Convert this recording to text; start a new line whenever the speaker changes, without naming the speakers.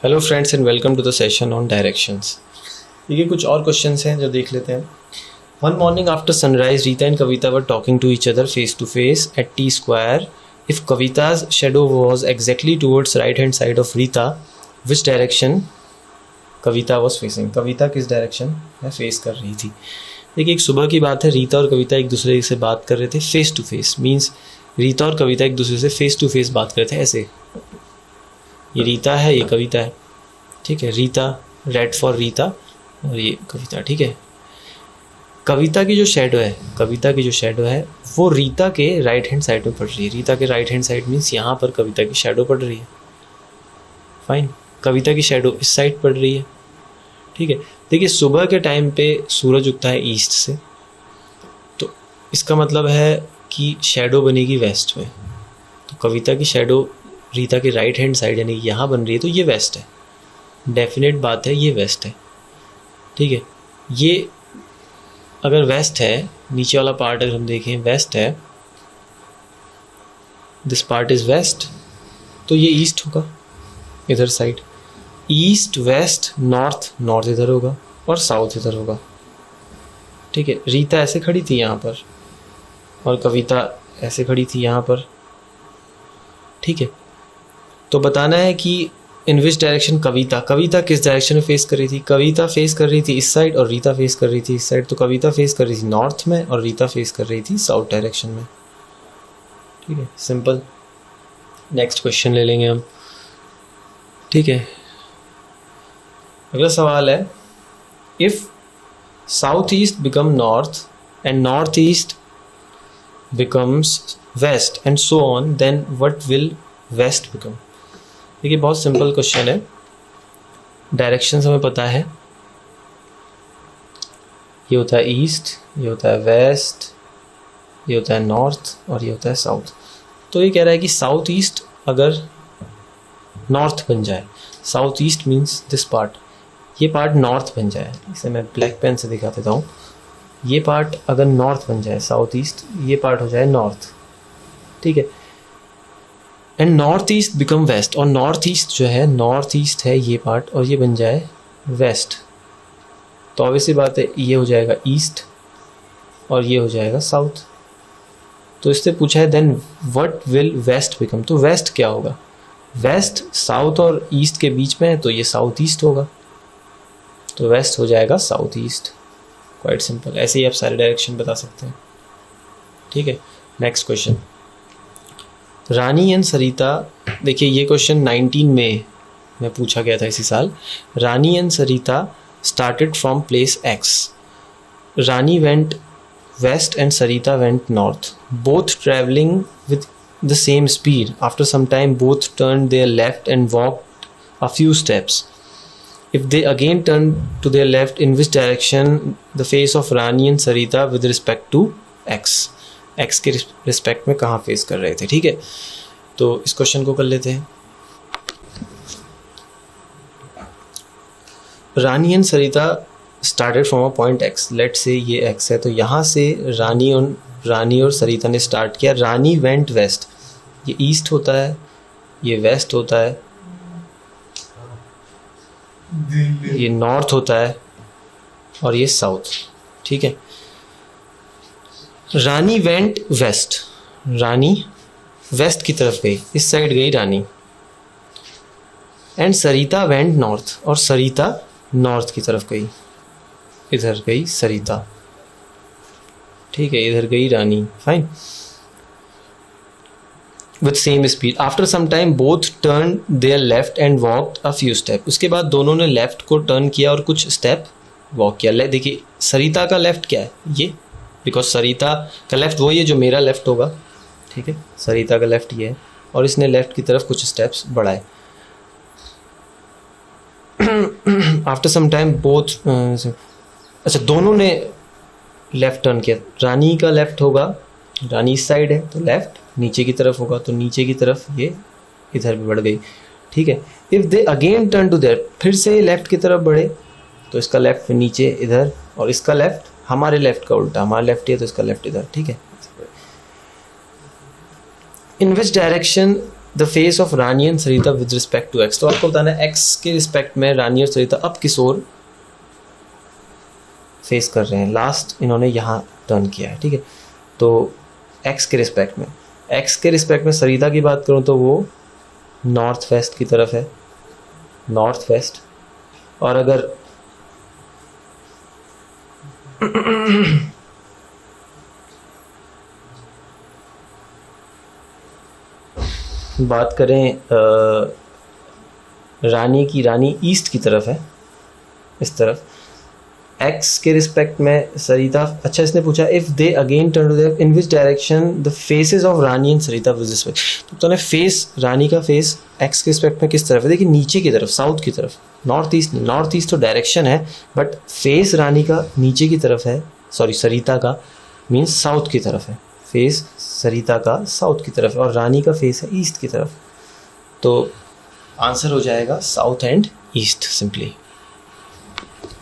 Hello friends and welcome to the session on directions. देखिए कुछ और क्वेश्चंस हैं जो देख लेते हैं। One morning after sunrise Rita and Kavita were talking to each other face to face at T square. If Kavita's shadow was exactly towards right hand side of Rita, which direction Kavita was facing? Kavita किस direction में face कर रही थी? देखिए एक सुबह की बात है, रीता और कविता एक दूसरे से बात कर रहे थे face to face. Means Rita और कविता एक दूसरे से फेस टू फेस बात कर रहे थे ऐसे। ये रीता है, ये कविता है, ठीक है। रीता, रेड फॉर रीता, और ये कविता, ठीक है। कविता की जो शेडो है वो रीता के राइट हैंड साइड में पड़ रही है। रीता के राइट हैंड साइड मीन्स यहाँ पर कविता की शेडो पड़ रही है। फाइन, कविता की शेडो इस साइड पड़ रही है, ठीक है। देखिए सुबह के टाइम पे सूरज उगता है ईस्ट से, तो इसका मतलब है कि शेडो बनेगी वेस्ट में। तो कविता की शेडो रीता के राइट हैंड साइड यानी यहाँ बन रही है, तो ये वेस्ट है। डेफिनेट बात है, ये वेस्ट है, ठीक है। ये अगर वेस्ट है, नीचे वाला पार्ट अगर हम देखें वेस्ट है, दिस पार्ट इज वेस्ट, तो ये ईस्ट होगा इधर side. East, west, north, north इधर होगा और साउथ इधर होगा, ठीक है। रीता ऐसे खड़ी थी यहाँ पर और कविता ऐसे खड़ी थी यहाँ पर, ठीक है। तो बताना है कि इन विच डायरेक्शन कविता किस डायरेक्शन में फेस कर रही थी? कविता फेस कर रही थी इस साइड और रीता फेस कर रही थी इस साइड। तो कविता फेस कर रही थी नॉर्थ में और रीता फेस कर रही थी साउथ डायरेक्शन में, ठीक है। सिंपल। नेक्स्ट क्वेश्चन ले लेंगे हम, ठीक है। अगला सवाल है, if south east become north and north east becomes west and so on, then what will west become? देखिए बहुत सिंपल क्वेश्चन है। डायरेक्शंस हमें पता है, ये होता है ईस्ट, ये होता है वेस्ट, ये होता है नॉर्थ और ये होता है साउथ। तो ये कह रहा है कि साउथ ईस्ट अगर नॉर्थ बन जाए, south east means this part, ये पार्ट नॉर्थ बन जाए। इसे मैं ब्लैक पेन से दिखा देता हूँ। ये पार्ट अगर नॉर्थ बन जाए, साउथ ईस्ट, ये पार्ट हो जाए नॉर्थ, ठीक है। And north east become west, और नॉर्थ ईस्ट जो है, नॉर्थ ईस्ट है ये पार्ट, और ये बन जाए वेस्ट, तो ऑब्वियसली बात है ये हो जाएगा ईस्ट और ये हो जाएगा साउथ। तो इससे पूछा है then what will west become? तो वेस्ट क्या होगा? वेस्ट साउथ और ईस्ट के बीच में है, तो ये साउथ ईस्ट होगा, तो वेस्ट हो जाएगा साउथ ईस्ट। Quite simple. ऐसे ही आप सारे डायरेक्शन बता सकते हैं, ठीक है। नेक्स्ट क्वेश्चन, रानी एंड सरिता। देखिए ये क्वेश्चन 19 में पूछा गया था इसी साल। Rani and Sarita started from place X. Rani went west and Sarita went north, both travelling with the same speed. After some time both turn their left and walked a few steps. If they again turn to their left, in which direction the face of Rani and Sarita with respect to X? X के respect में कहाँ face कर रहे थे, ठीक है। तो इस क्वेश्चन को कर लेते हैं। Rani and Sarita started from a point X। Let say ये X है, तो यहाँ से रानी और सरिता ने स्टार्ट किया। रानी वेंट वेस्ट, ये ईस्ट होता है, ये वेस्ट होता है, ये नॉर्थ होता है और ये साउथ, ठीक है। रानी वेंट वेस्ट, रानी वेस्ट की तरफ गई, इस साइड गई रानी। एंड सरिता वेंट नॉर्थ, और सरिता नॉर्थ की तरफ गई, इधर गई सरिता, ठीक है। इधर गई रानी, fine. with same speed. After some time both turned their left and walked a few steps. उसके बाद दोनों ने लेफ्ट को टर्न किया और कुछ स्टेप वॉक किया। देखिए सरिता का लेफ्ट क्या है, ये, बिकॉज सरिता का लेफ्ट वही है जो मेरा लेफ्ट होगा, ठीक है। सरिता का लेफ्ट ये है और इसने लेफ्ट की तरफ कुछ स्टेप्स बढ़ाए। आफ्टर सम टाइम बोथ, अच्छा दोनों ने लेफ्ट टर्न किया। रानी का लेफ्ट होगा, रानी इस साइड है तो लेफ्ट, नीचे की तरफ होगा तो नीचे की तरफ ये इधर भी बढ़ गई, ठीक है। If they again turn to there, फिर से लेफ्ट की तरफ बढ़े, तो इसका लेफ्ट नीचे इधर और इसका लेफ्ट हमारे लेफ्ट का उल्टा, हमारा लेफ्ट है तो इसका लेफ्ट इधर, ठीक है। In which direction the face of Rani and Sarita with respect to X. तो आपको बताना है एक्स के रिस्पेक्ट में रानी और सरिता अब किस ओर फेस कर रहे हैं। लास्ट इन्होंने यहाँ टर्न किया है, ठीक है। तो एक्स के रिस्पेक्ट में सरिता की बात करूँ तो वो नॉर्थ वेस्ट की तरफ है, नॉर्थ वेस्ट। और अगर बात करें रानी की, रानी ईस्ट की तरफ है, इस तरफ। एक्स के रिस्पेक्ट में सरिता, अच्छा इसने पूछा if they again turn to the in which direction the faces of Rani and Sarita with respect. तो फेस, रानी का फेस एक्स के रिस्पेक्ट में किस तरफ है, देखिए नीचे की तरफ, साउथ की तरफ, नॉर्थ ईस्ट तो डायरेक्शन है, बट फेस रानी का नीचे की तरफ है, सॉरी सरिता का मीन्स साउथ की तरफ है, फेस सरिता का साउथ की तरफ है और रानी का फेस है ईस्ट की तरफ। तो आंसर हो जाएगा साउथ एंड ईस्ट सिंपली।